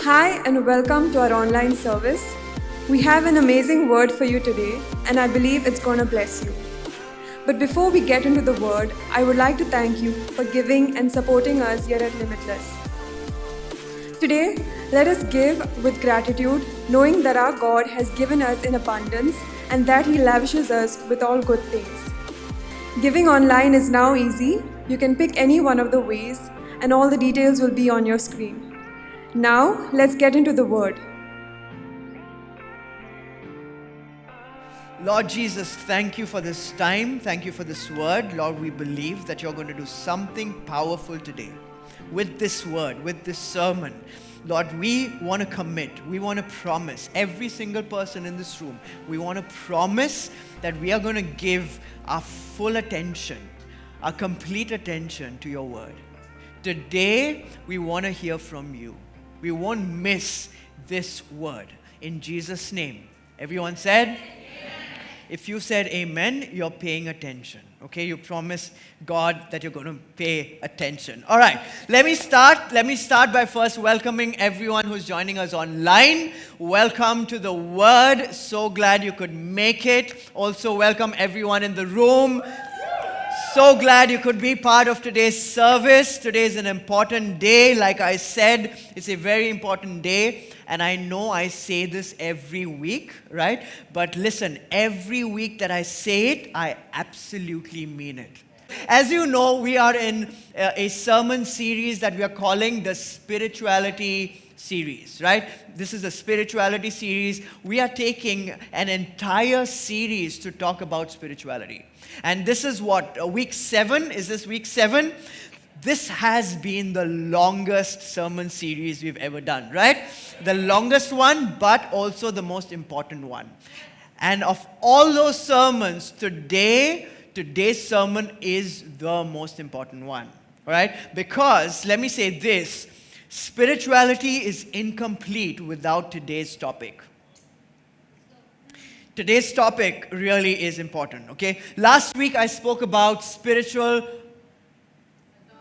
Hi and welcome to our online service. We have an amazing word for you today and I believe it's going to bless you. But before we get into the word, I would like to thank you for giving and supporting us here at Limitless. Today, let us give with gratitude, knowing that our God has given us in abundance and that He lavishes us with all good things. Giving online is now easy. You can pick any one of the ways and all the details will be on your screen. Now, let's get into the word. Lord Jesus, thank you for this time. Thank you for this word. Lord, we believe that you're going to do something powerful today with this word, with this sermon. Lord, we want to commit. We want to promise every single person in this room. We want to promise that we are going to give our full attention, our complete attention to your word. Today, we want to hear from you. We won't miss this word. In Jesus' name. Everyone said? Amen. If you said amen, you're paying attention. Okay, you promise God that you're going to pay attention. All right, let me start by first welcoming everyone who's joining us online. Welcome to the Word. So glad you could make it. Also welcome everyone in the room. So glad you could be part of today's service. Today is an important day. Like I said, it's a very important day. And I know I say this every week, right? But listen, every week that I say it, I absolutely mean it. As you know, we are in a sermon series that we are calling the Spirituality Series, right? This is a spirituality series. We are taking an entire series to talk about spirituality. And this is what, week 7? Is this week 7? This has been the longest sermon series we've ever done, right? The longest one, but also the most important one. And of all those sermons, today's sermon is the most important one, right? Because, let me say this, spirituality is incomplete without today's topic. Today's topic really is important, okay? Last week I spoke about spiritual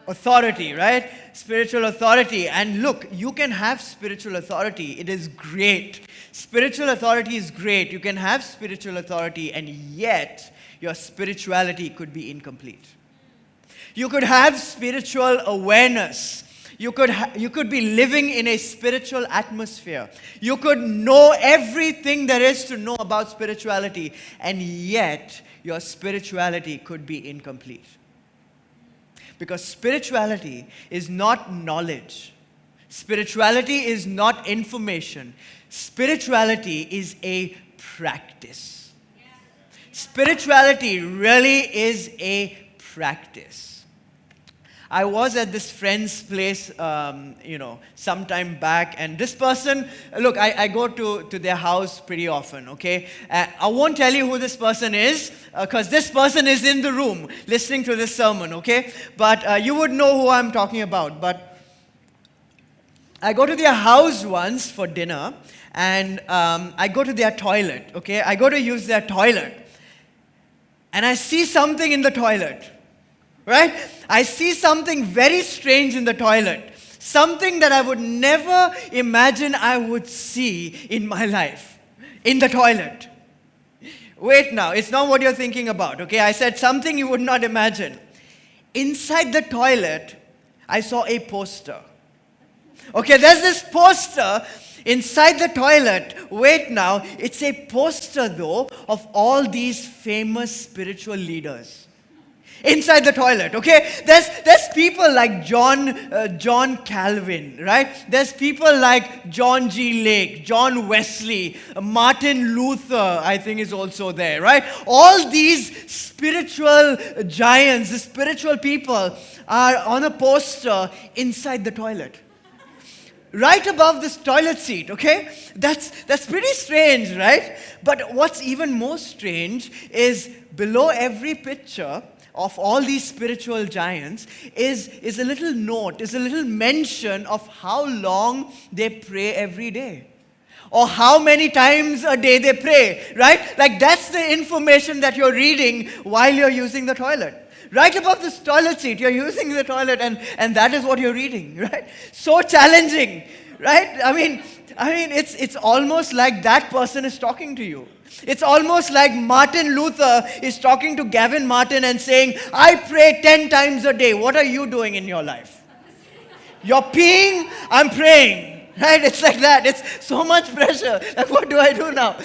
authority, right? Spiritual authority. And look, you can have spiritual authority. It is great. Spiritual authority is great. You can have spiritual authority and yet your spirituality could be incomplete. You could have spiritual awareness. You could be living in a spiritual atmosphere. You could know everything there is to know about spirituality, and yet your spirituality could be incomplete. Because spirituality is not knowledge. Spirituality is not information. Spirituality is a practice. Spirituality really is a practice. I was at this friend's place, some time back, and this person, look, I go to their house pretty often, okay? I won't tell you who this person is, because this person is in the room listening to this sermon, okay? But you would know who I'm talking about. But I go to their house once for dinner, and I go to their toilet, okay? I go to use their toilet, and I see something in the toilet. Right? I see something very strange in the toilet. Something that I would never imagine I would see in my life. In the toilet. Wait now, it's not what you're thinking about, okay? I said something you would not imagine. Inside the toilet, I saw a poster. Okay, there's this poster inside the toilet. Wait now, it's a poster though of all these famous spiritual leaders. Inside the toilet, okay? There's people like John Calvin, right? There's people like John G. Lake, John Wesley, Martin Luther, I think is also there, right? All these spiritual giants, the spiritual people are on a poster inside the toilet. Right above this toilet seat, okay? That's pretty strange, right? But what's even more strange is below every picture of all these spiritual giants is a little note, is a little mention of how long they pray every day. Or how many times a day they pray, right? Like that's the information that you're reading while you're using the toilet. Right above this toilet seat, you're using the toilet and that is what you're reading, right? So challenging. right? It's almost like that person is talking to you. It's almost like Martin Luther is talking to Gavin Martin and saying, I pray 10 times a day. What are you doing in your life? You're peeing, I'm praying. Right? It's like that. It's so much pressure. Like, what do I do now?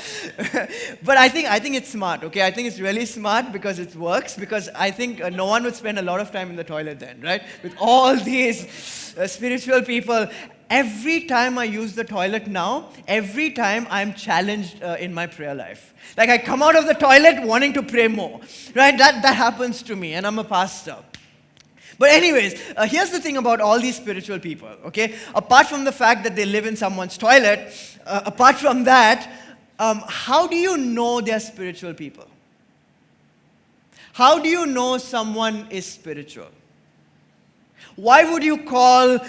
But I think it's smart, okay? I think it's really smart because it works, because I think no one would spend a lot of time in the toilet then, right? With all these spiritual people. Every time I use the toilet now, every time I'm challenged in my prayer life. Like, I come out of the toilet wanting to pray more, right? That happens to me, and I'm a pastor. But anyways, here's the thing about all these spiritual people, okay? Apart from the fact that they live in someone's toilet, apart from that, how do you know they're spiritual people? How do you know someone is spiritual? Why would you call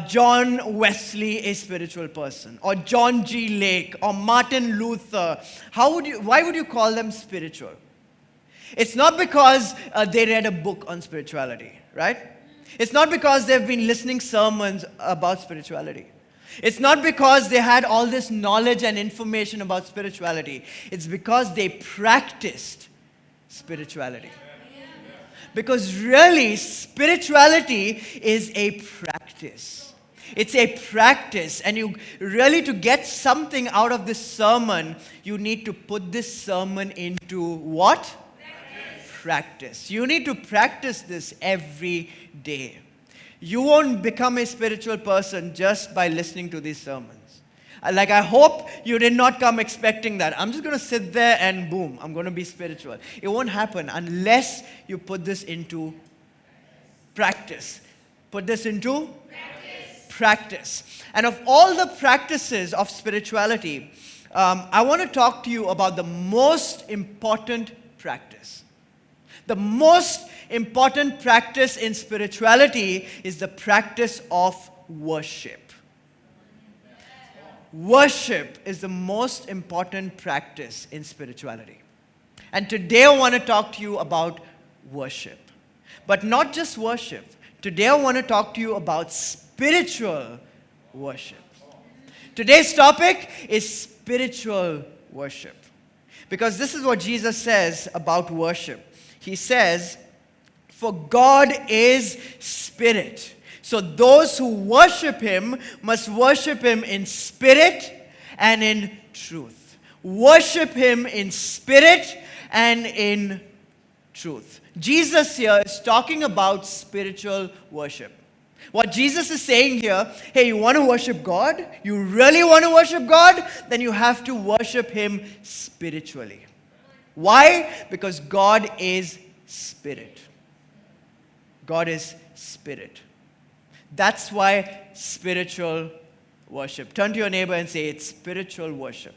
John Wesley a spiritual person? Or John G. Lake? Or Martin Luther? Why would you call them spiritual? It's not because they read a book on spirituality, right? It's not because they've been listening sermons about spirituality. It's not because they had all this knowledge and information about spirituality. It's because they practiced spirituality. Because really, spirituality is a practice. It's a practice. And you really, to get something out of this sermon, you need to put this sermon into what? Practice. You need to practice this every day. You won't become a spiritual person just by listening to these sermons. Like, I hope you did not come expecting that. I'm just going to sit there and boom, I'm going to be spiritual. It won't happen unless you put this into practice. Put this into practice. And of all the practices of spirituality, I want to talk to you about the most important practice. The most important practice in spirituality is the practice of worship. Worship is the most important practice in spirituality. And today I want to talk to you about worship. But not just worship. Today I want to talk to you about spiritual worship. Today's topic is spiritual worship. Because this is what Jesus says about worship. He says, for God is spirit. So those who worship Him must worship Him in spirit and in truth. Worship Him in spirit and in truth. Jesus here is talking about spiritual worship. What Jesus is saying here, hey, you want to worship God? You really want to worship God? Then you have to worship Him spiritually. Why? Because God is spirit. God is spirit. That's why spiritual worship. Turn to your neighbor and say, it's spiritual worship.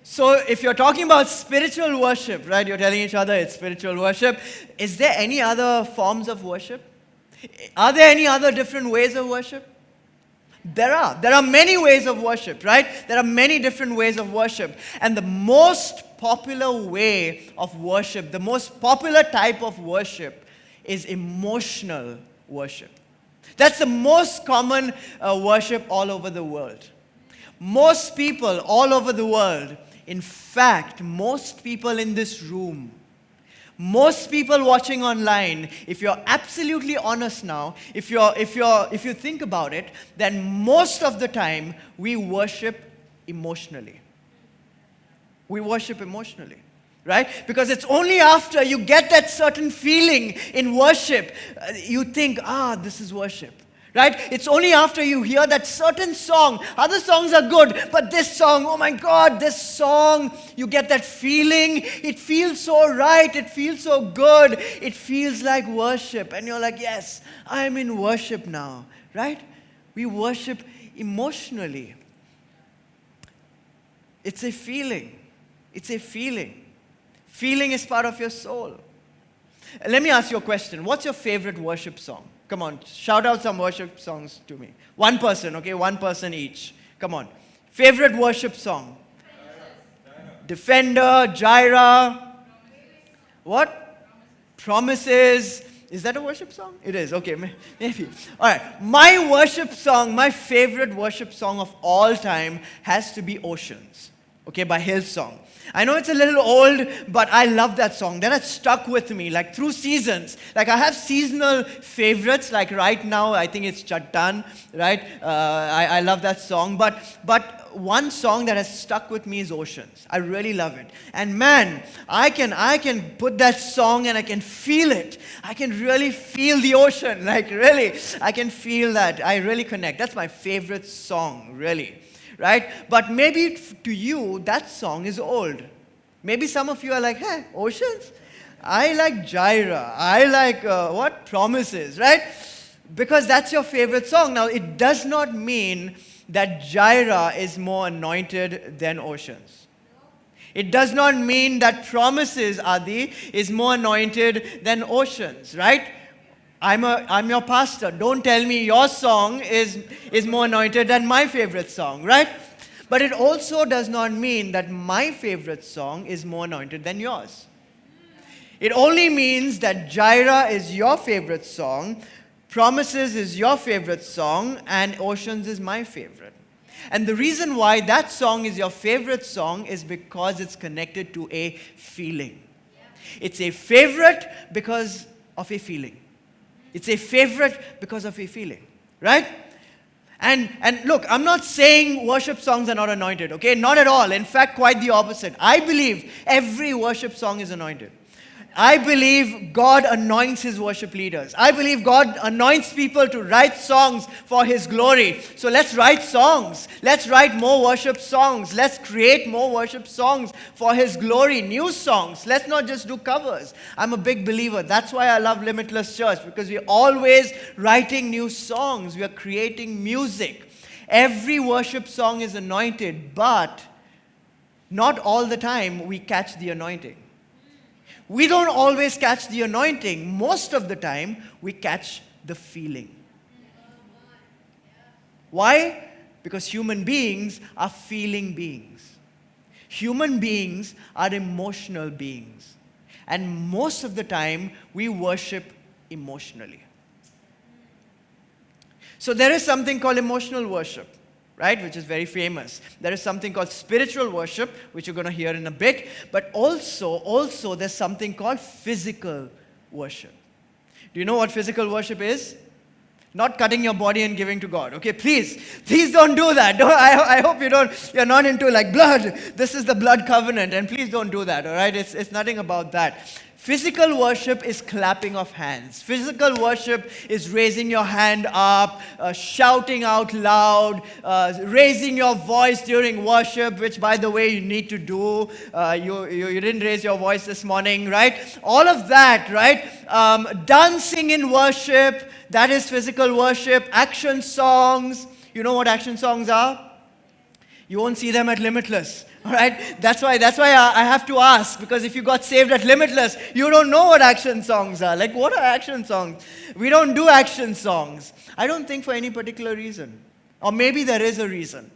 So if you're talking about spiritual worship, right, you're telling each other it's spiritual worship, is there any other forms of worship? Are there any other different ways of worship? There are. There are many ways of worship, right? There are many different ways of worship. And the most popular way of worship, the most popular type of worship is emotional worship. That's the most common worship all over the world. Most people all over the world, in fact, most people in this room, most people watching online, if you're absolutely honest now, if you think about it, then most of the time we worship emotionally. We worship emotionally, right? Because it's only after you get that certain feeling in worship, you think, this is worship. Right? It's only after you hear that certain song, other songs are good, but this song, oh my God, this song, you get that feeling, it feels so right, it feels so good, it feels like worship. And you're like, yes, I'm in worship now, right? We worship emotionally. It's a feeling. It's a feeling. Feeling is part of your soul. Let me ask you a question. What's your favorite worship song? Come on, shout out some worship songs to me. One person, okay? One person each. Come on. Favorite worship song? Defender, Jireh. What? Promises. Is that a worship song? It is. Okay, maybe. All right. My worship song, my favorite worship song of all time has to be Oceans, okay, by Hillsong. I know it's a little old, but I love that song. That has stuck with me, like through seasons. Like I have seasonal favorites, like right now, I think it's Chattan, right? I love that song. But one song that has stuck with me is Oceans. I really love it. And man, I can put that song and I can feel it. I can really feel the ocean. Like really, I can feel that. I really connect. That's my favorite song, really. Right? But maybe to you, that song is old. Maybe some of you are like, hey, Oceans? I like Jaira. I like, Promises, right? Because that's your favorite song. Now, it does not mean that Jaira is more anointed than Oceans. It does not mean that Promises, Adi, is more anointed than Oceans, right? I'm your pastor. Don't tell me your song is more anointed than my favorite song, right? But it also does not mean that my favorite song is more anointed than yours. It only means that Jaira is your favorite song, Promises is your favorite song, and Oceans is my favorite. And the reason why that song is your favorite song is because it's connected to a feeling. It's a favorite because of a feeling. It's a favorite because of a feeling, right? And look, I'm not saying worship songs are not anointed, okay? Not at all. In fact, quite the opposite. I believe every worship song is anointed. I believe God anoints His worship leaders. I believe God anoints people to write songs for His glory. So let's write songs. Let's write more worship songs. Let's create more worship songs for His glory. New songs. Let's not just do covers. I'm a big believer. That's why I love Limitless Church, because we're always writing new songs. We are creating music. Every worship song is anointed, but not all the time we catch the anointing. We don't always catch the anointing. Most of the time, we catch the feeling. Why? Because human beings are feeling beings. Human beings are emotional beings. And most of the time, we worship emotionally. So there is something called emotional worship, right, which is very famous. There is something called spiritual worship, which you're going to hear in a bit, but also there's something called physical worship. Do you know what physical worship is? Not cutting your body and giving to God. Okay, please don't do that. I hope you're not into like blood. This is the blood covenant, and please don't do that, all right? It's nothing about that. Physical worship is clapping of hands. Physical worship is raising your hand up, shouting out loud, raising your voice during worship, which, by the way, you need to do. You didn't raise your voice this morning, right? All of that, right? Dancing in worship, that is physical worship. Action songs. You know what action songs are? You won't see them at Limitless. All right? That's why I have to ask, because if you got saved at Limitless, you don't know what action songs are. Like, what are action songs? We don't do action songs. I don't think for any particular reason. Or maybe there is a reason.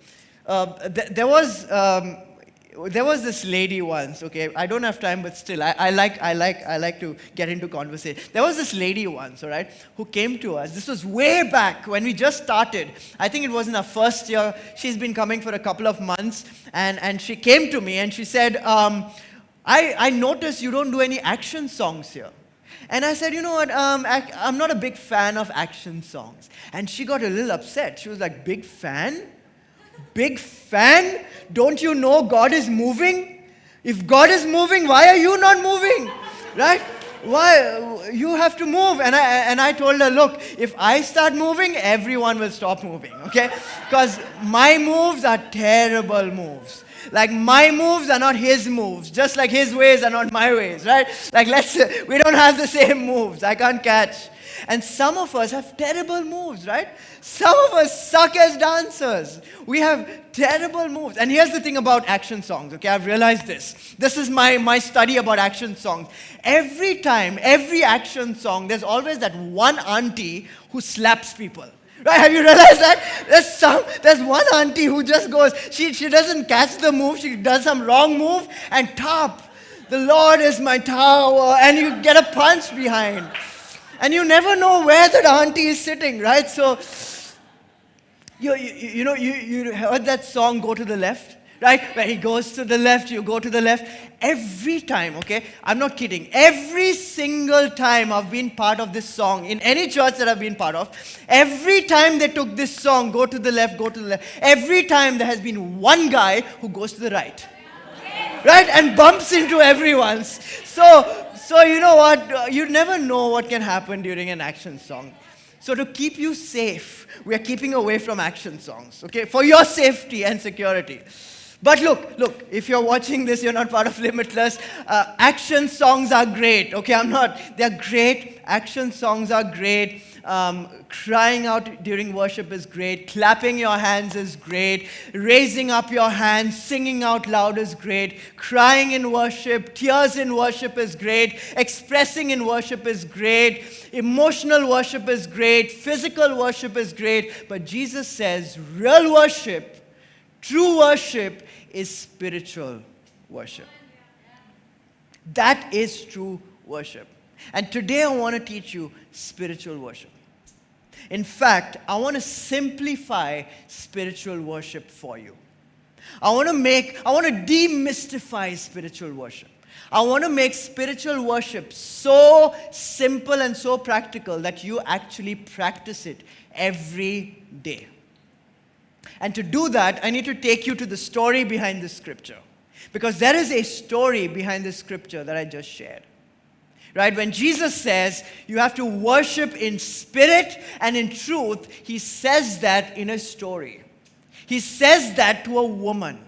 There was this lady once, okay? I don't have time, but still, I like to get into conversation. There was this lady once, all right, who came to us. This was way back when we just started. I think it was in our first year. She's been coming for a couple of months, and she came to me and she said, I noticed you don't do any action songs here. And I said, you know what, I'm not a big fan of action songs. And she got a little upset. She was like, big fan? Big fan? Don't you know God is moving? If God is moving, why are you not moving? Right? Why? You have to move. And I told her, look, if I start moving, everyone will stop moving, okay? Because my moves are terrible moves. Like, my moves are not his moves, just like his ways are not my ways, right? Like, we don't have the same moves. I can't catch. And some of us have terrible moves, right? Some of us suck as dancers. We have terrible moves. And here's the thing about action songs, okay? I've realized this. This is my study about action songs. Every time, every action song, there's always that one auntie who slaps people. Right? Have you realized that? There's one auntie who just goes, she doesn't catch the move, she does some wrong move, and top, the Lord is my tower, and you get a punch behind. And you never know where that auntie is sitting, right? So, you heard that song, Go to the Left, right? Where he goes to the left, you go to the left. Every time, okay? I'm not kidding. Every single time I've been part of this song, in any church that I've been part of, every time they took this song, Go to the Left, Go to the Left, every time there has been one guy who goes to the right. Right? And bumps into everyone's. So you know what? You never know what can happen during an action song. So to keep you safe, we are keeping away from action songs, okay? For your safety and security. But look, if you're watching this, you're not part of Limitless. Action songs are great, okay? They're great. Action songs are great. Crying out during worship is great. Clapping your hands is great. Raising up your hands, singing out loud is great. Crying in worship, tears in worship is great. Expressing in worship is great. Emotional worship is great. Physical worship is great. But Jesus says real worship, true worship, is spiritual worship. That is true worship. And today I want to teach you spiritual worship. In fact, I want to simplify spiritual worship for you. I want to demystify spiritual worship. I want to make spiritual worship so simple and so practical that you actually practice it every day. And to do that, I need to take you to the story behind this scripture. Because there is a story behind this scripture that I just shared. Right? When Jesus says you have to worship in spirit and in truth, he says that in a story. He says that to a woman.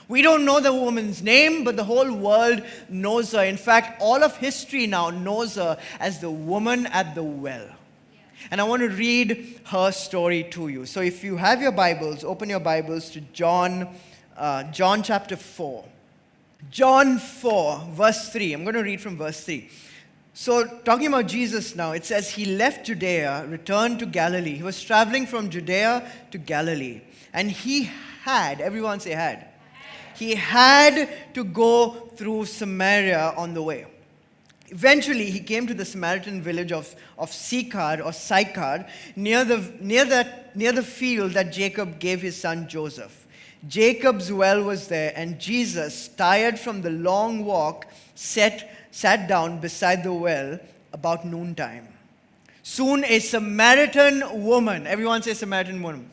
We don't know the woman's name, but the whole world knows her. In fact, all of history now knows her as the woman at the well. And I want to read her story to you. So if you have your Bibles, open your Bibles to John chapter 4. John 4, verse 3. I'm going to read from verse 3. So, talking about Jesus now, it says he left Judea, returned to Galilee. He was traveling from Judea to Galilee. And he had, everyone say had. He had to go through Samaria on the way. Eventually, he came to the Samaritan village of Sychar, near the field that Jacob gave his son Joseph. Jacob's well was there, and Jesus, tired from the long walk, sat down beside the well about noontime. Soon a Samaritan woman, everyone say Samaritan woman.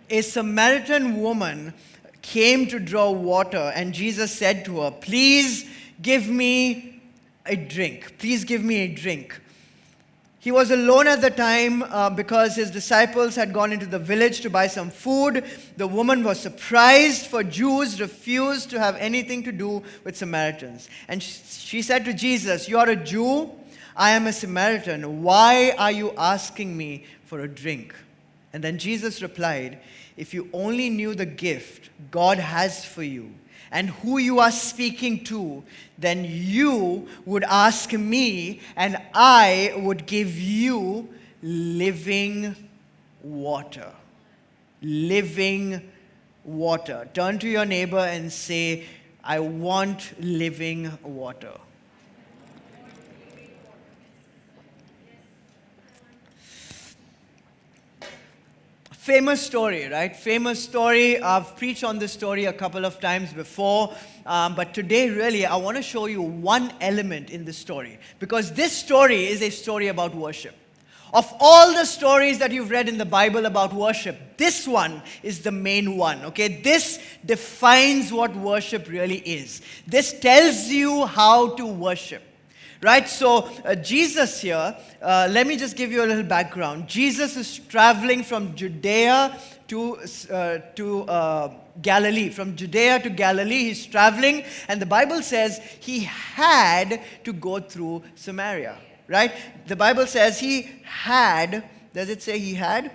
A Samaritan woman came to draw water, and Jesus said to her, "Please give me a drink. Please give me a drink." He was alone at the time because his disciples had gone into the village to buy some food. The woman was surprised, for Jews refused to have anything to do with Samaritans. And she said to Jesus, "You are a Jew, I am a Samaritan. Why are you asking me for a drink?" And then Jesus replied, "If you only knew the gift God has for you and who you are speaking to, then you would ask me, and I would give you living water." Living water. Turn to your neighbor and say, "I want living water." Famous story, right? Famous story. I've preached on this story a couple of times before. But today, really, I want to show you one element in this story. Because this story is a story about worship. Of all the stories that you've read in the Bible about worship, this one is the main one, okay? This defines what worship really is. This tells you how to worship. Right, so Jesus here, let me just give you a little background. Jesus is traveling from Judea to Galilee. From Judea to Galilee, he's traveling, and the Bible says he had to go through Samaria. Right? The Bible says he had, does it say he had?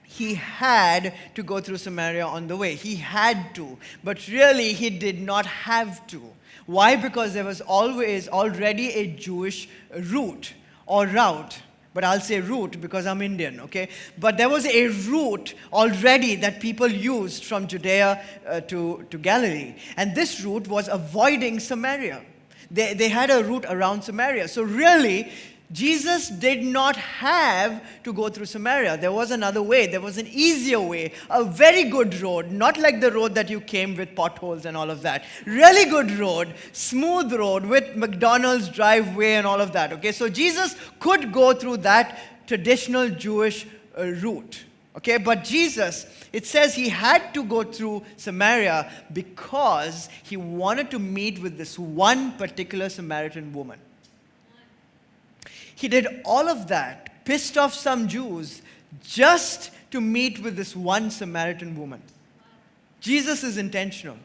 He had to go through Samaria on the way. He had to, but really he did not have to. Why? Because there was already a Jewish route or route. But I'll say route because I'm Indian, okay? But there was a route already that people used from Judea to Galilee. And this route was avoiding Samaria. They had a route around Samaria. So really, Jesus did not have to go through Samaria. There was another way. There was an easier way, a very good road, not like the road that you came with potholes and all of that. Really good road, smooth road with McDonald's driveway and all of that. Okay, so Jesus could go through that traditional Jewish route. Okay, but Jesus, it says he had to go through Samaria because he wanted to meet with this one particular Samaritan woman. He did all of that, pissed off some Jews, just to meet with this one Samaritan woman. Jesus is intentional.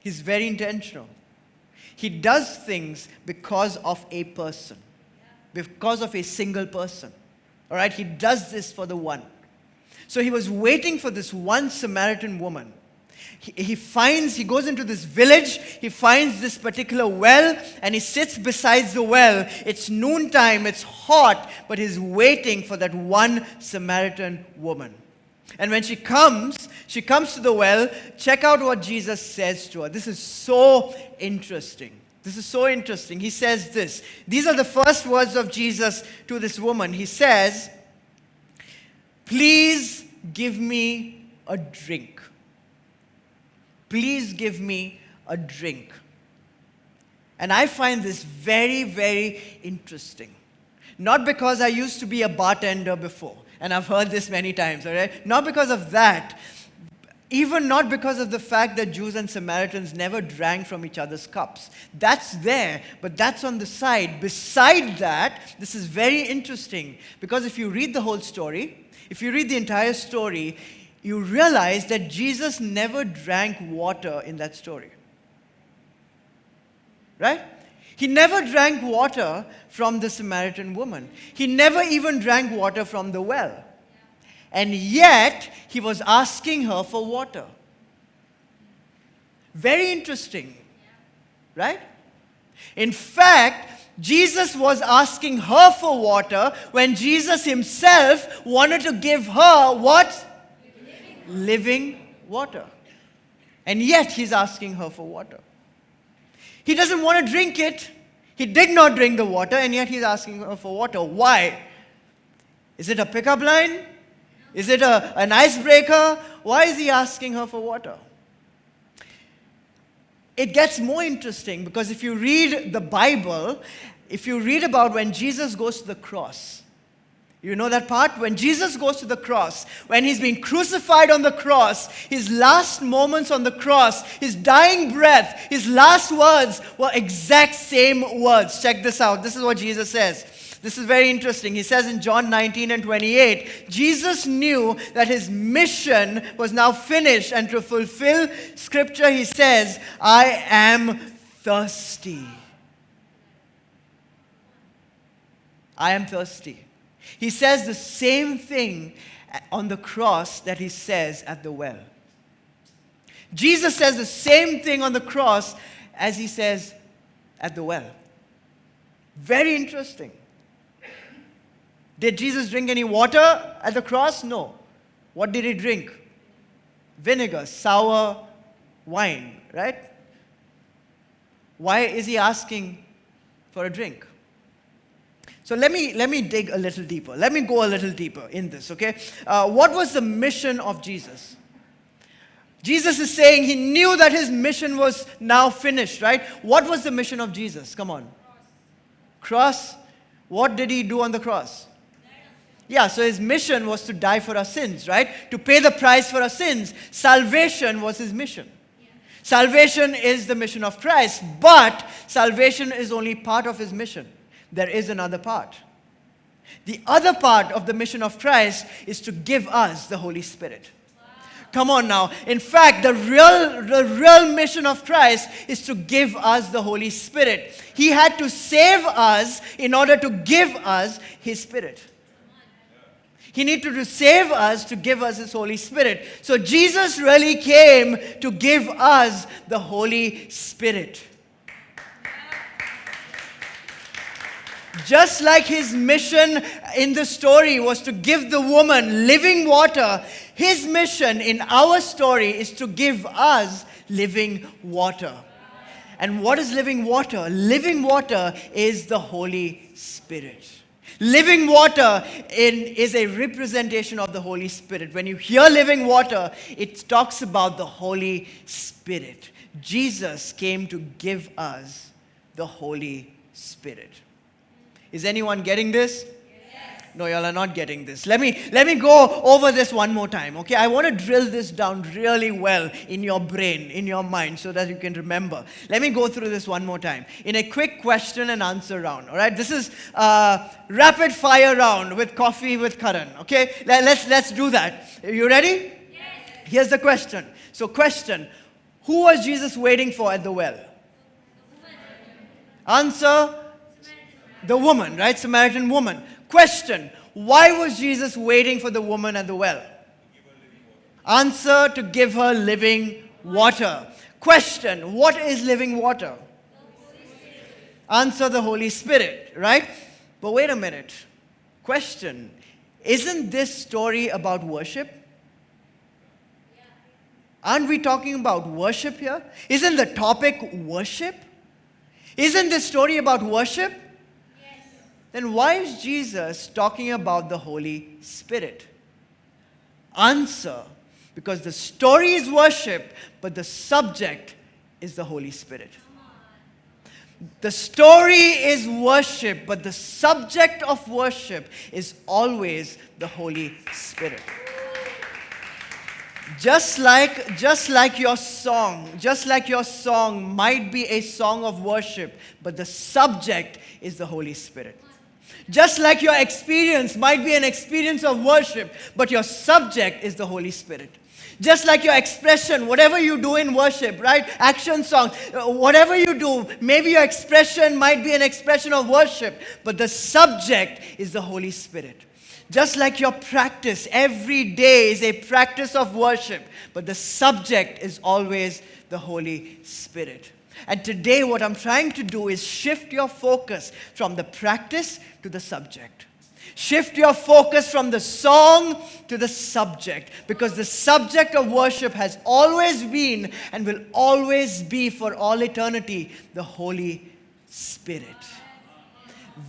He's very intentional. He does things because of a person, because of a single person. All right, he does this for the one. So he was waiting for this one Samaritan woman. He goes into this village, he finds this particular well, and he sits beside the well. It's noontime, it's hot, but he's waiting for that one Samaritan woman. And when she comes to the well. Check out what Jesus says to her. This is so interesting. This is so interesting. He says this. These are the first words of Jesus to this woman. He says, "Please give me a drink. Please give me a drink." And I find this very, very interesting. Not because I used to be a bartender before, and I've heard this many times, all right? Not because of that. Even not because of the fact that Jews and Samaritans never drank from each other's cups. That's there, but that's on the side. Beside that, this is very interesting, because if you read the whole story, if you read the entire story, you realize that Jesus never drank water in that story. Right? He never drank water from the Samaritan woman. He never even drank water from the well. And yet, he was asking her for water. Very interesting. Right? In fact, Jesus was asking her for water when Jesus himself wanted to give her what? Living water. And yet, he's asking her for water. He doesn't want to drink it. He did not drink the water, and yet he's asking her for water. Why? Is it a pickup line? Is it an icebreaker? Why is he asking her for water? It gets more interesting because if you read the Bible, if you read about when Jesus goes to the cross, you know that part? When Jesus goes to the cross, when he's being crucified on the cross, his last moments on the cross, his dying breath, his last words were exact same words. Check this out. This is what Jesus says. This is very interesting. He says in John 19 and 28, Jesus knew that his mission was now finished, and to fulfill scripture, he says, "I am thirsty." I am thirsty. He says the same thing on the cross that he says at the well. Jesus says the same thing on the cross as he says at the well. Very interesting. Did Jesus drink any water at the cross? No. What did he drink? Vinegar, sour wine, right? Why is he asking for a drink? So let me dig a little deeper. Let me go a little deeper in this, okay? What was the mission of Jesus? Jesus is saying he knew that his mission was now finished, right? What was the mission of Jesus? Come on. Cross. What did he do on the cross? Yeah, so his mission was to die for our sins, right? To pay the price for our sins. Salvation was his mission. Salvation is the mission of Christ, but salvation is only part of his mission. There is another part. The other part of the mission of Christ is to give us the Holy Spirit. Come on now. In fact, the real mission of Christ is to give us the Holy Spirit. He had to save us in order to give us his Spirit. He needed to save us to give us his Holy Spirit. So Jesus really came to give us the Holy Spirit. Just like his mission in the story was to give the woman living water, his mission in our story is to give us living water. And what is living water? Living water is the Holy Spirit. Living water is a representation of the Holy Spirit. When you hear living water, it talks about the Holy Spirit. Jesus came to give us the Holy Spirit. Is anyone getting this? No, y'all are not getting this. Let me go over this one more time, okay? I want to drill this down really well in your brain, in your mind, so that you can remember. Let me go through this one more time in a quick question and answer round, all right? This is a rapid fire round with coffee with Karan, okay? Let's do that. Are you ready? Yes. Here's the question. So question, who was Jesus waiting for at the well? Answer, the woman, right? Samaritan woman. Question, why was Jesus waiting for the woman at the well? Answer, to give her living water. Question, what is living water? Answer, the Holy Spirit, right? But wait a minute. Question, isn't this story about worship? Aren't we talking about worship here? Isn't the topic worship? Isn't this story about worship? Then why is Jesus talking about the Holy Spirit? Answer, because the story is worship, but the subject is the Holy Spirit. The story is worship, but the subject of worship is always the Holy Spirit. Just like your song might be a song of worship, but the subject is the Holy Spirit. Just like your experience might be an experience of worship, but your subject is the Holy Spirit. Just like your expression, whatever you do in worship, right? Action songs, whatever you do, maybe your expression might be an expression of worship, but the subject is the Holy Spirit. Just like your practice, every day is a practice of worship, but the subject is always the Holy Spirit. And today what I'm trying to do is shift your focus from the practice to the subject. Shift your focus from the song to the subject, because the subject of worship has always been and will always be for all eternity the Holy Spirit.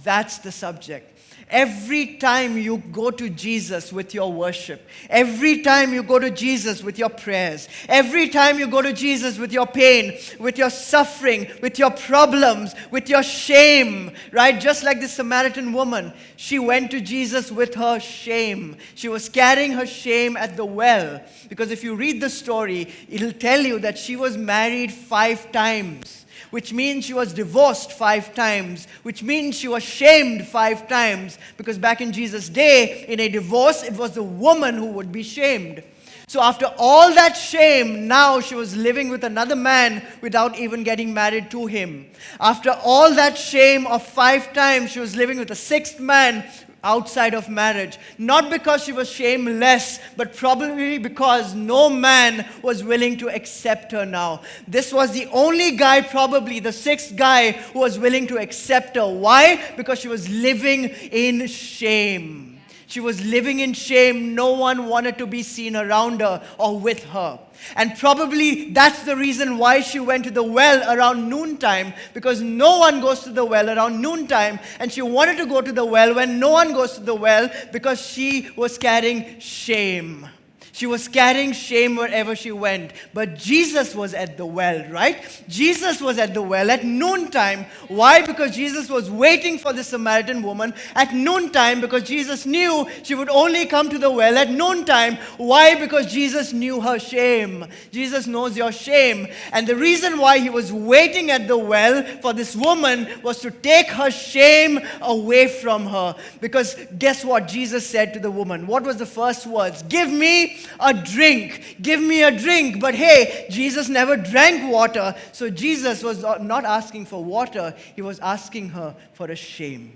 That's the subject. Every time you go to Jesus with your worship, every time you go to Jesus with your prayers, every time you go to Jesus with your pain, with your suffering, with your problems, with your shame, right? Just like the Samaritan woman, she went to Jesus with her shame. She was carrying her shame at the well. Because if you read the story, it'll tell you that she was married 5 times. Which means she was divorced 5 times, which means she was shamed 5 times, because back in Jesus' day, in a divorce, it was the woman who would be shamed. So after all that shame, now she was living with another man without even getting married to him. After all that shame of 5 times, she was living with a 6th man outside of marriage. Not because she was shameless, but probably because no man was willing to accept her now. This was the only guy, probably the 6th guy, who was willing to accept her. Why? Because she was living in shame. She was living in shame. No one wanted to be seen around her or with her. And probably that's the reason why she went to the well around noontime, because no one goes to the well around noontime, and she wanted to go to the well when no one goes to the well, because she was carrying shame. She was carrying shame wherever she went. But Jesus was at the well, right? Jesus was at the well at noontime. Why? Because Jesus was waiting for the Samaritan woman at noontime, because Jesus knew she would only come to the well at noontime. Why? Because Jesus knew her shame. Jesus knows your shame. And the reason why he was waiting at the well for this woman was to take her shame away from her. Because guess what Jesus said to the woman? What was the first words? Give me a drink. Give me a drink. But hey, Jesus never drank water. So Jesus was not asking for water. He was asking her for a shame.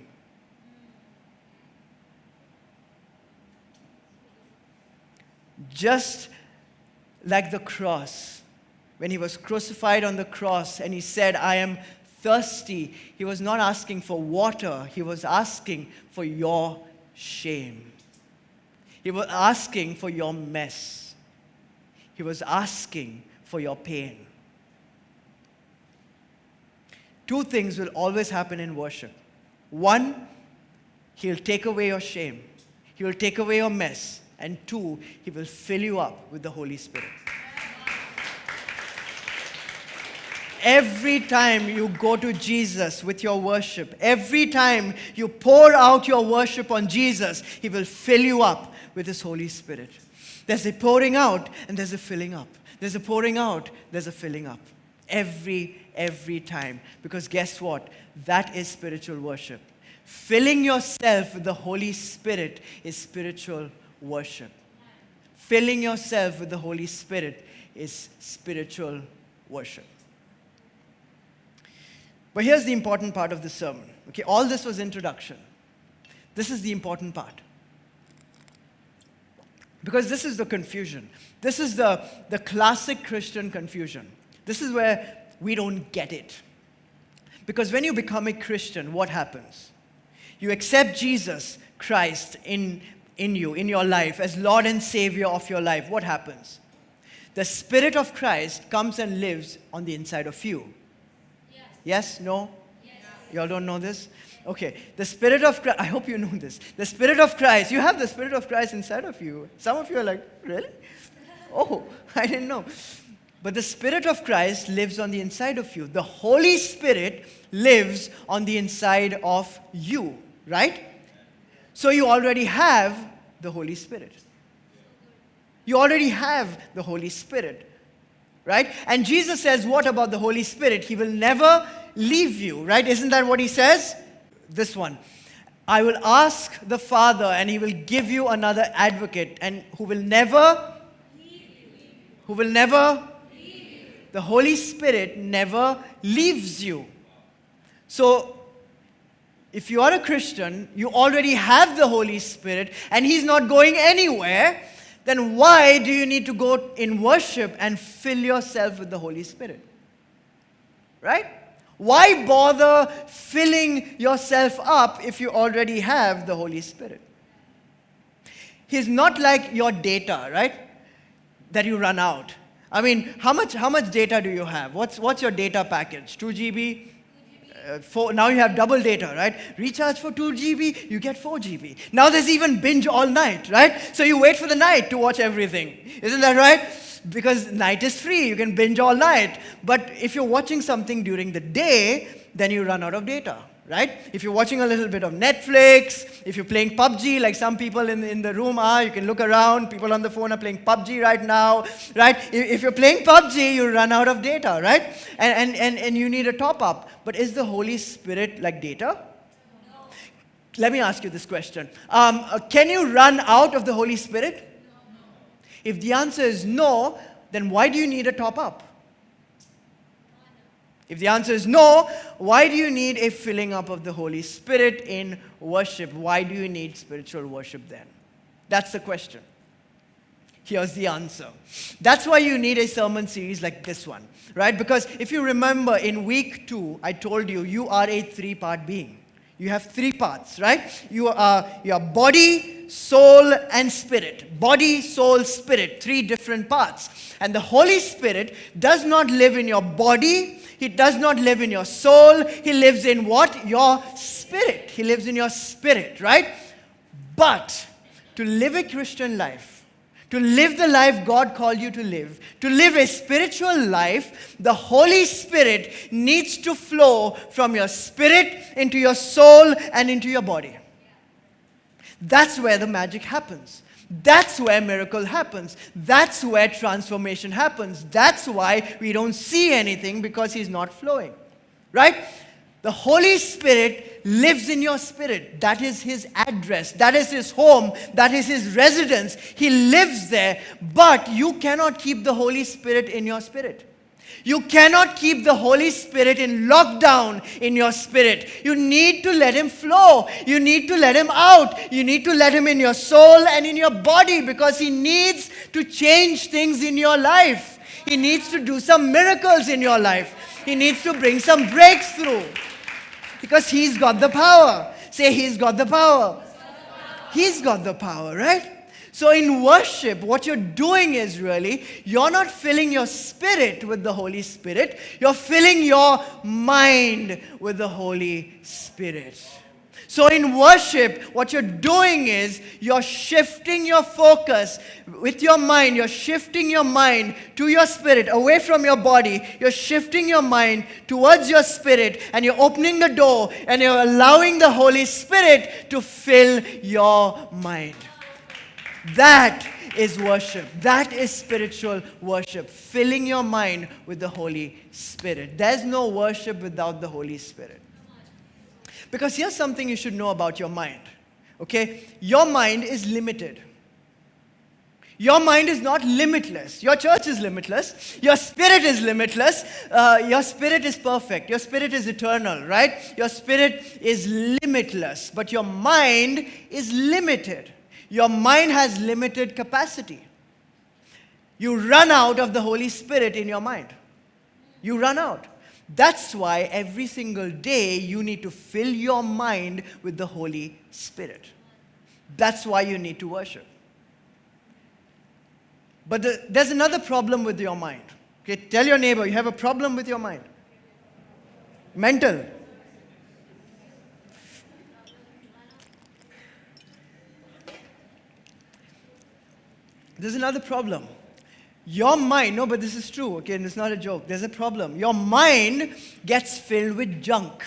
Just like the cross, when he was crucified on the cross and he said, I am thirsty, he was not asking for water. He was asking for your shame. He was asking for your mess. He was asking for your pain. Two things will always happen in worship. One, He'll take away your shame. He will take away your mess. And two, He will fill you up with the Holy Spirit. Every time you go to Jesus with your worship, every time you pour out your worship on Jesus, He will fill you up with His Holy Spirit. There's a pouring out and there's a filling up. There's a pouring out, there's a filling up. Every time. Because guess what? That is spiritual worship. Filling yourself with the Holy Spirit is spiritual worship. Filling yourself with the Holy Spirit is spiritual worship. But here's the important part of the sermon. Okay, all this was introduction. This is the important part. Because this is the confusion. This is the classic Christian confusion. This is where we don't get it. Because when you become a Christian, what happens? You accept Jesus Christ in you, in your life, as Lord and Savior of your life. What happens? The Spirit of Christ comes and lives on the inside of you. Yes? No? Yes. You all don't know this? Okay. The Spirit of Christ, I hope you know this. The Spirit of Christ, you have the Spirit of Christ inside of you. Some of you are like, really? Oh, I didn't know. But the Spirit of Christ lives on the inside of you. The Holy Spirit lives on the inside of you, right? So you already have the Holy Spirit. You already have the Holy Spirit. Right? And Jesus says, what about the Holy Spirit? He will never leave you, right? Isn't that what He says? This one. I will ask the Father and He will give you another advocate and who will never the Holy Spirit never leaves you. So, if you are a Christian, you already have the Holy Spirit and He's not going anywhere. Then why do you need to go in worship and fill yourself with the Holy Spirit? Right? Why bother filling yourself up if you already have the Holy Spirit? He's not like your data, right? That you run out. I mean, how much data do you have? What's your data package? 2 GB? Now you have double data, right? Recharge for 2 GB, you get 4 GB. Now there's even binge all night, right? So you wait for the night to watch everything. Isn't that right? Because night is free, you can binge all night. But if you're watching something during the day, then you run out of data, right? If you're watching a little bit of Netflix, if you're playing PUBG, like some people in the room are, you can look around, people on the phone are playing PUBG right now, right? If you're playing PUBG, you run out of data, right? And you need a top-up. But is the Holy Spirit like data? No. Let me ask you this question. Can you run out of the Holy Spirit? No. If the answer is no, then why do you need a top-up? If the answer is no, why do you need a filling up of the Holy Spirit in worship? Why do you need spiritual worship then? That's the question. Here's the answer. That's why you need a sermon series like this one, right? Because if you remember in week 2, I told you, you are a 3-part being. You have 3 parts, right? You are body, soul, and spirit. Body, soul, spirit. 3 different parts. And the Holy Spirit does not live in your body. He does not live in your soul. He lives in what? Your spirit. He lives in your spirit, right? But to live a Christian life, to live the life God called you to live a spiritual life, the Holy Spirit needs to flow from your spirit into your soul and into your body. That's where the magic happens. That's where miracle happens. That's where transformation happens. That's why we don't see anything, because He's not flowing. Right? The Holy Spirit lives in your spirit. That is His address. That is His home. That is His residence. He lives there. But you cannot keep the Holy Spirit in your spirit. You cannot keep the Holy Spirit in lockdown in your spirit. You need to let Him flow. You need to let Him out. You need to let Him in your soul and in your body, because He needs to change things in your life. He needs to do some miracles in your life. He needs to bring some breakthrough, because He's got the power. Say, He's got the power. He's got the power, right? So in worship, what you're doing is really, you're not filling your spirit with the Holy Spirit, you're filling your mind with the Holy Spirit. So in worship, what you're doing is you're shifting your focus with your mind. You're shifting your mind to your spirit, away from your body. You're shifting your mind towards your spirit, and you're opening the door and you're allowing the Holy Spirit to fill your mind. That is worship. That is spiritual worship. Filling your mind with the Holy Spirit. There's no worship without the Holy Spirit. Because here's something you should know about your mind. Okay? Your mind is limited. Your mind is not limitless. Your church is limitless. Your spirit is limitless. Your spirit is perfect. Your spirit is eternal, right? Your spirit is limitless. But your mind is limited. Your mind has limited capacity. You run out of the Holy Spirit in your mind. You run out. That's why every single day you need to fill your mind with the Holy Spirit. That's why you need to worship. But there's another problem with your mind. Okay, tell your neighbor, you have a problem with your mind. Mental. There's another problem. Your mind, no, but this is true, okay, and it's not a joke. There's a problem. Your mind gets filled with junk.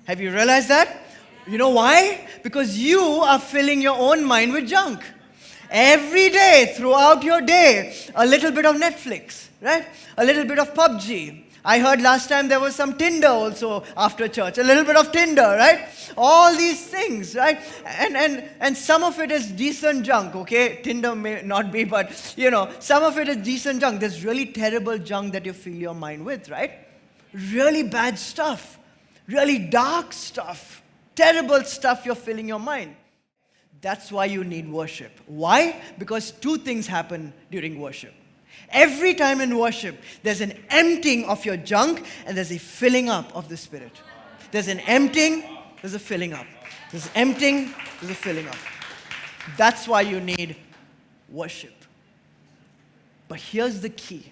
Have you realized that? You know why? Because you are filling your own mind with junk. Every day, throughout your day, a little bit of Netflix, right? A little bit of PUBG. I heard last time there was some Tinder also after church. A little bit of Tinder, right? All these things, right? And some of it is decent junk, okay? Tinder may not be, but, some of it is decent junk. There's really terrible junk that you fill your mind with, right? Really bad stuff. Really dark stuff. Terrible stuff you're filling your mind. That's why you need worship. Why? Because two things happen during worship. Every time in worship, there's an emptying of your junk and there's a filling up of the Spirit. There's an emptying, there's a filling up. There's emptying, there's a filling up. That's why you need worship. But here's the key.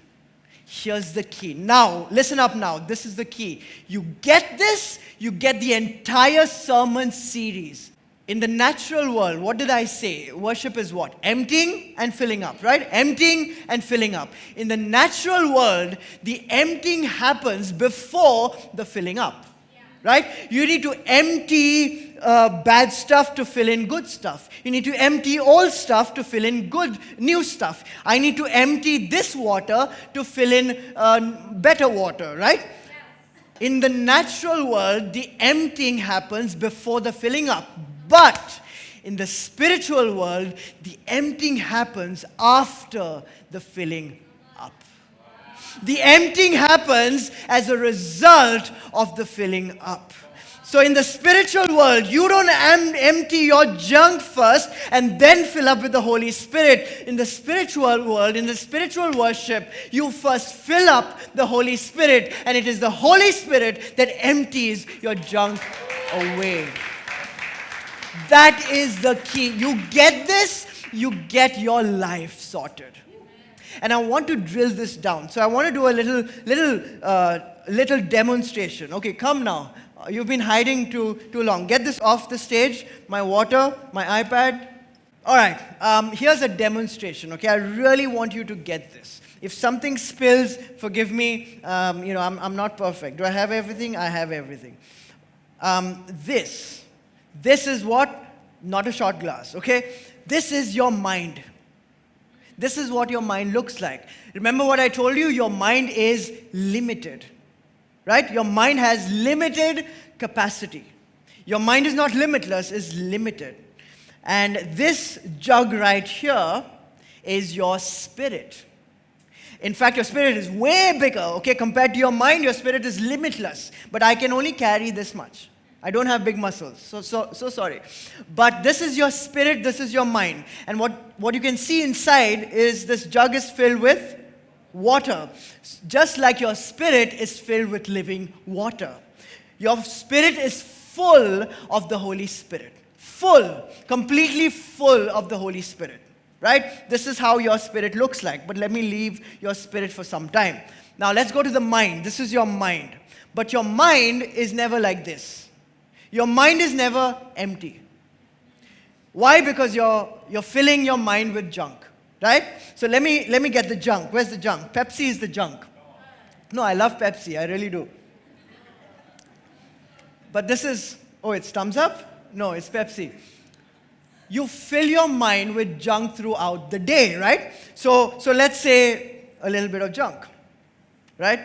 Here's the key. Now, listen up now. This is the key. You get this, you get the entire sermon series. In the natural world, what did I say? Worship is what? Emptying and filling up, right? Emptying and filling up. In the natural world, the emptying happens before the filling up, right? You need to empty bad stuff to fill in good stuff. You need to empty old stuff to fill in good, new stuff. I need to empty this water to fill in better water, right? In the natural world, the emptying happens before the filling up. But in the spiritual world, the emptying happens after the filling up. The emptying happens as a result of the filling up. So in the spiritual world, you don't empty your junk first and then fill up with the Holy Spirit. In the spiritual world, in the spiritual worship, you first fill up the Holy Spirit, and it is the Holy Spirit that empties your junk away. That is the key. You get this, you get your life sorted. And I want to drill this down. So I want to do a little demonstration. Okay, come now. You've been hiding too long. Get this off the stage. My water, my iPad. All right. Here's a demonstration. Okay, I really want you to get this. If something spills, forgive me. I'm not perfect. Do I have everything? I have everything. This is what? Not a shot glass, okay? This is your mind. This is what your mind looks like. Remember what I told you? Your mind is limited, right? Your mind has limited capacity. Your mind is not limitless, it's limited. And this jug right here is your spirit. In fact, your spirit is way bigger, okay? Compared to your mind, your spirit is limitless. But I can only carry this much. I don't have big muscles, so sorry. But this is your spirit, this is your mind. And what you can see inside is this jug is filled with water. Just like your spirit is filled with living water. Your spirit is full of the Holy Spirit. Full, completely full of the Holy Spirit. right? This is how your spirit looks like. But let me leave your spirit for some time. Now let's go to the mind. This is your mind. But your mind is never like this. Your mind is never empty. Why? Because you're filling your mind with junk, right? So let me get the junk. Where's the junk? Pepsi is the junk. No, I love Pepsi. I really do. But this is, oh, it's thumbs up? No, it's Pepsi. You fill your mind with junk throughout the day, right? So let's say a little bit of junk, right?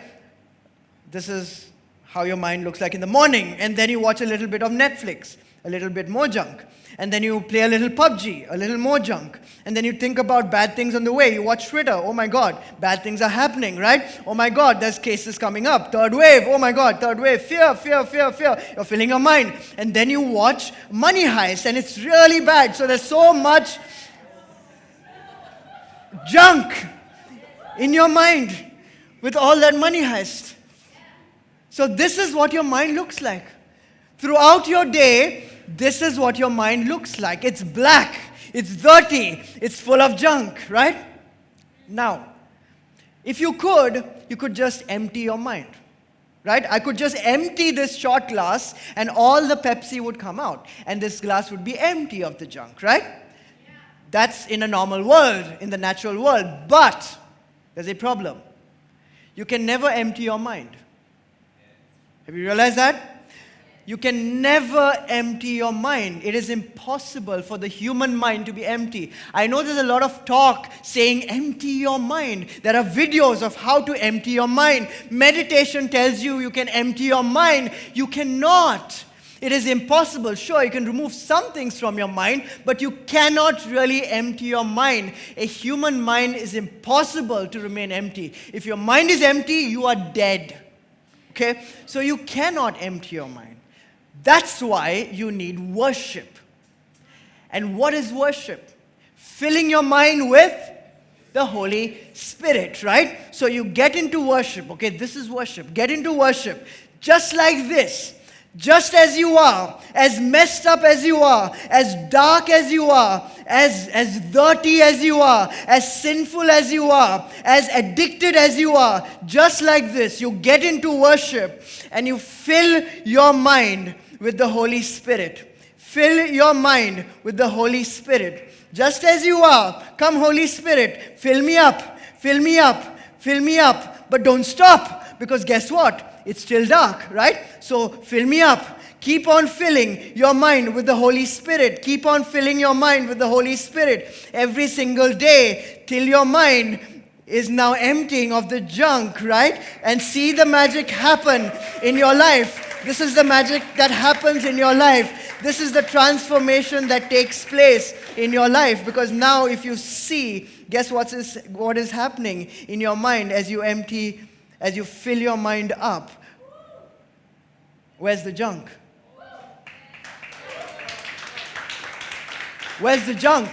This is how your mind looks like in the morning. And then you watch a little bit of Netflix, a little bit more junk. And then you play a little PUBG, a little more junk. And then you think about bad things on the way. You watch Twitter. Oh my God, bad things are happening, right? Oh my God, there's cases coming up. Third wave. Oh my God, third wave. Fear, fear, fear, fear. You're filling your mind. And then you watch Money Heist, and it's really bad. So there's so much junk in your mind with all that Money Heist. So this is what your mind looks like. Throughout your day, this is what your mind looks like. It's black, it's dirty, it's full of junk, right? Now, if you could just empty your mind, right? I could just empty this shot glass and all the Pepsi would come out and this glass would be empty of the junk, right? That's in a normal world, in the natural world. But there's a problem. You can never empty your mind. Have you realized that? You can never empty your mind. It is impossible for the human mind to be empty. I know there's a lot of talk saying empty your mind. There are videos of how to empty your mind. Meditation tells you you can empty your mind. You cannot. It is impossible. Sure, you can remove some things from your mind, but you cannot really empty your mind. A human mind is impossible to remain empty. If your mind is empty, you are dead. Okay? So you cannot empty your mind. That's why you need worship. And what is worship? Filling your mind with the Holy Spirit, right? So you get into worship. Okay, this is worship. Get into worship. Just like this. Just as you are, as messed up as you are, as dark as you are, as dirty as you are, as sinful as you are, as addicted as you are, just like this, you get into worship and you fill your mind with the Holy Spirit. Fill your mind with the Holy Spirit. Just as you are, come Holy Spirit, fill me up, fill me up, fill me up. But don't stop, because guess what? It's still dark, right? So fill me up. Keep on filling your mind with the Holy Spirit. Keep on filling your mind with the Holy Spirit every single day till your mind is now emptying of the junk, right? And see the magic happen in your life. This is the magic that happens in your life. This is the transformation that takes place in your life. Because now if you see, guess what is happening in your mind as you fill your mind up? Where's the junk? Where's the junk?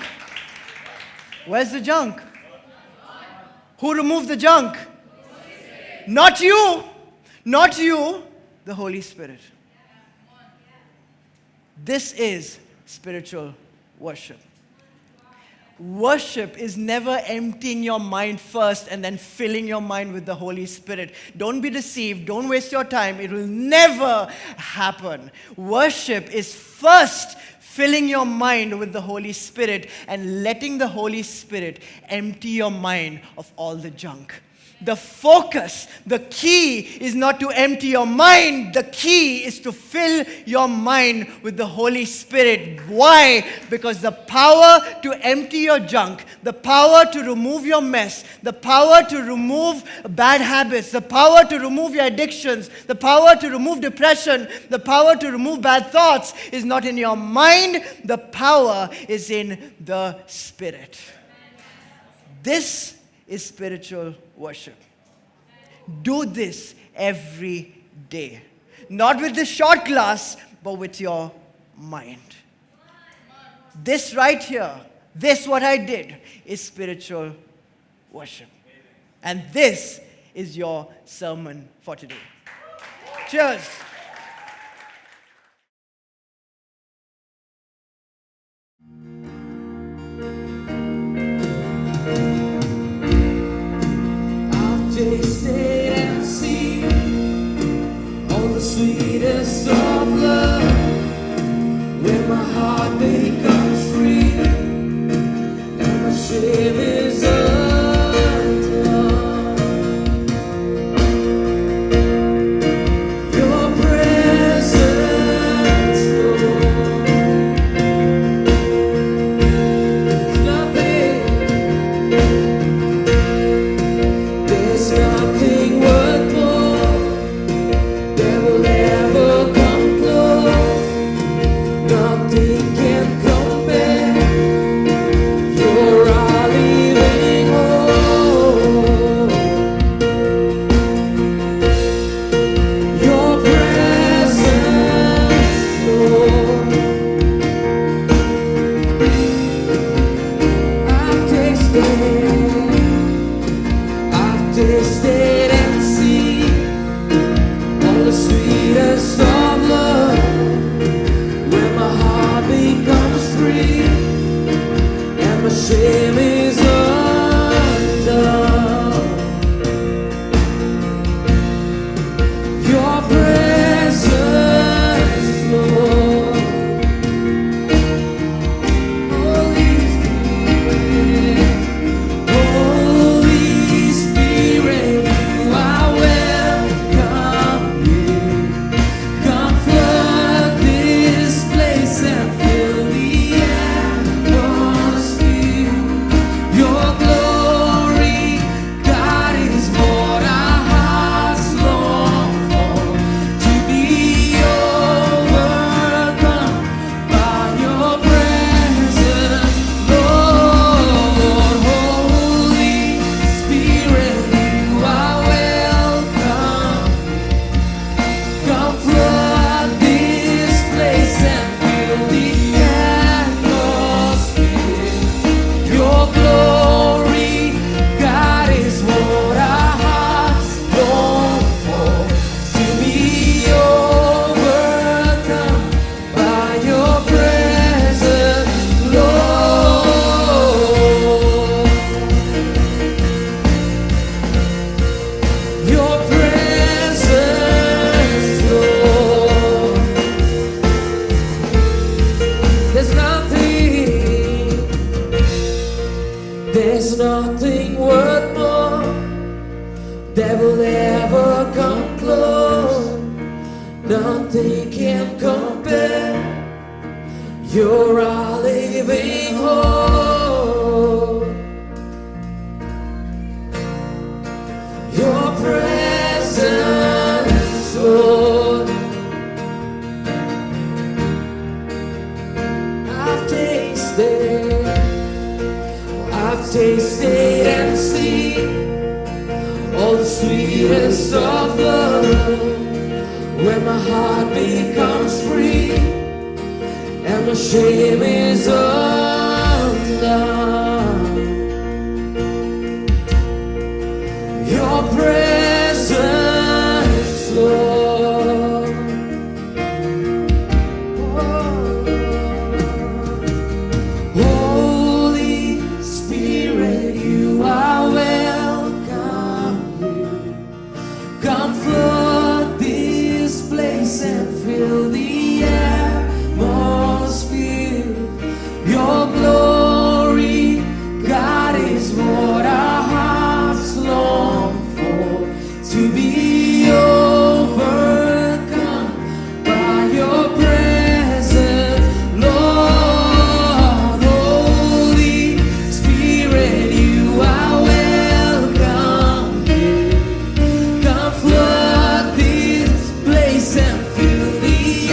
Where's the junk? Who removed the junk? Not you. Not you. The Holy Spirit. This is spiritual worship. Worship is never emptying your mind first and then filling your mind with the Holy Spirit. Don't be deceived. Don't waste your time. It will never happen. Worship is first filling your mind with the Holy Spirit and letting the Holy Spirit empty your mind of all the junk. The focus, the key is not to empty your mind. The key is to fill your mind with the Holy Spirit. Why? Because the power to empty your junk, the power to remove your mess, the power to remove bad habits, the power to remove your addictions, the power to remove depression, the power to remove bad thoughts is not in your mind. The power is in the Spirit. This is spiritual worship. Do this every day. Not with the shot glass, but with your mind. This right here, this what I did, is spiritual worship. And this is your sermon for today. Cheers. my heart becomes free and my shame is undone. Your presence, Lord, is nothing. There's nothing worth more that will ever come close. Nothing can compare. You're our living hope. Your presence, Lord. I've tasted and seen all the sweetest of love. When my heart becomes free and my shame is undone. Your presence, Lord. Holy Spirit, Holy Spirit, you are welcome here. Come flood this place and fill the atmosphere. Your glory, God, is what our hearts long for. To be overcome by your presence, Lord. Holy Spirit, you are welcome. Come flood this place and fill the atmosphere. Your glory, God, is what our hearts long for. To be overcome by your presence, Lord. Your presence, Lord. There's nothing worth more that will ever come close. Nothing can compare. You're our living hope. Your presence, Lord. I've tasted and seen all the sweetest of love. When my heart becomes free and my shame is undone. Your presence, Lord. Holy Spirit, you are welcome here. Come flood this place and fill the atmosphere. Your glory, God, is what our hearts long for. To be overcome by your presence, Lord. Holy Spirit, you are welcome here. Come flood this place and fill the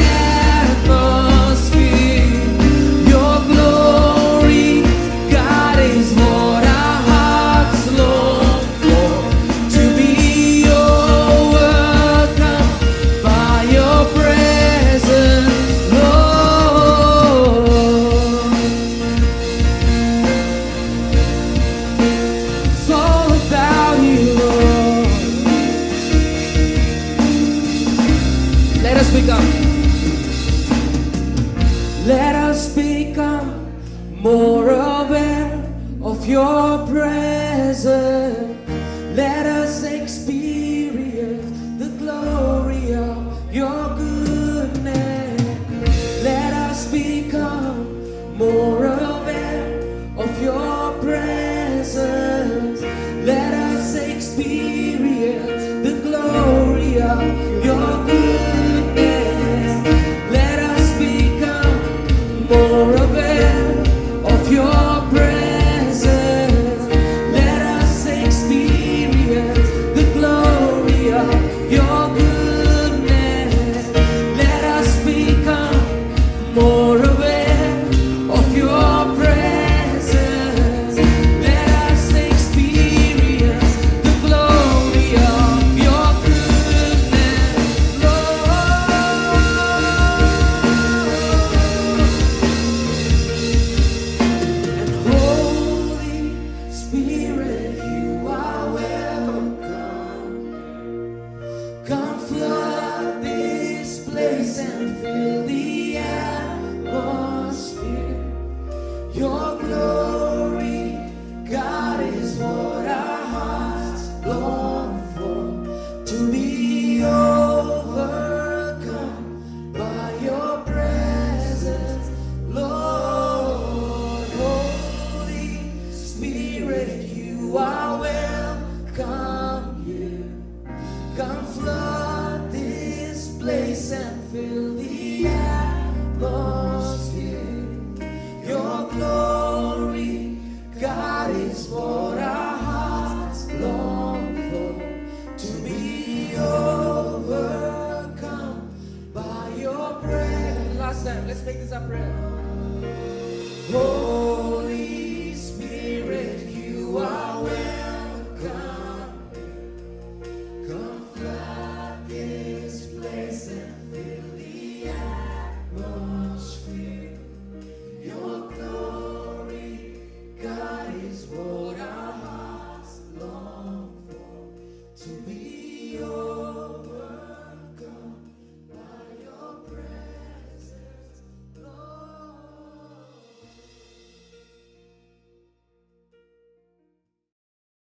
atmosphere. Your glory, God, is what our hearts long for. To be overcome by your presence, Lord. It's all about you, Lord. Let us become. Let us become more aware of your presence. Let us experience the glory of your goodness. Let us become last time. Let's make this our prayer. Holy Spirit, you are welcome. Come flood this place and fill the atmosphere.